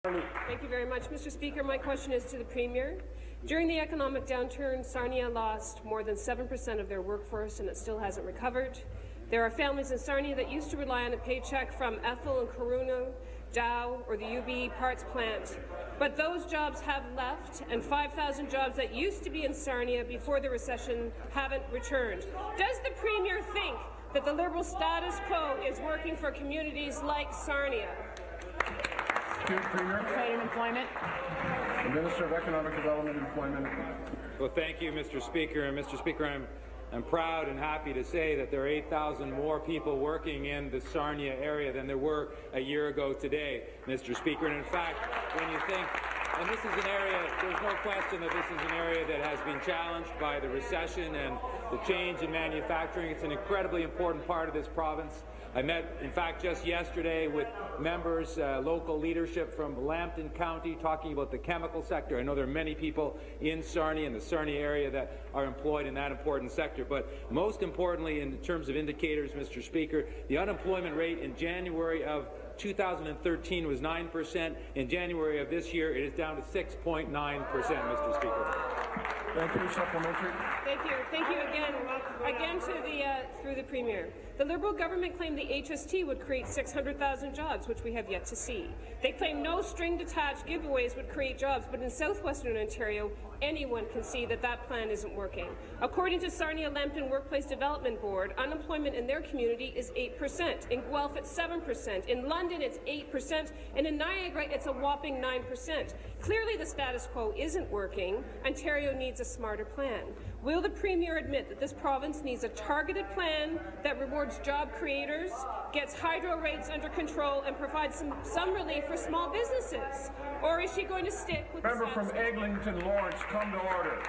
Thank you very much, Mr. Speaker. My question is to the Premier. During the economic downturn, Sarnia lost more than 7% of their workforce, and it still hasn't recovered. There are families in Sarnia that used to rely on a paycheck from Ethel and Corunna, Dow, or the UB parts plant. But those jobs have left, and 5,000 jobs that used to be in Sarnia before the recession haven't returned. Does the Premier think that the Liberal status quo is working for communities like Sarnia? Premier. Trade and Employment. The Minister of Economic Development and Employment. Well, thank you, Mr. Speaker. And Mr. Speaker, I'm proud and happy to say that there are 8,000 more people working in the Sarnia area than there were a year ago today, Mr. Speaker. And in fact, when you think, and this is an area, there's no question that this is an area that has been challenged by the recession and the change in manufacturing. It's an incredibly important part of this province. I met, in fact, just yesterday with members, local leadership from Lambton County talking about the chemical sector. I know there are many people in Sarnia, in the Sarnia area, that are employed in that important sector. But most importantly, in terms of indicators, Mr. Speaker, the unemployment rate in January of 2013 was 9%. In January of this year, it is down to 6.9%, Mr. Speaker. Thank you. Supplementary. Thank you. Thank you again. Again to through the Premier. The Liberal government claimed the HST would create 600,000 jobs, which we have yet to see. They claim no string-detached giveaways would create jobs, but in southwestern Ontario, anyone can see that that plan isn't working. According to Sarnia Lambton Workplace Development Board, unemployment in their community is 8%. In Guelph, it's 7%. In London, it's 8%. And in Niagara, it's a whopping 9%. Clearly, the status quo isn't working. Ontario needs a smarter plan. Will the Premier admit that this province needs a targeted plan that rewards job creators, gets hydro rates under control, and provides some relief for small businesses? Or is she going to stick with the status quo? Member from Eglinton Lawrence, come to order.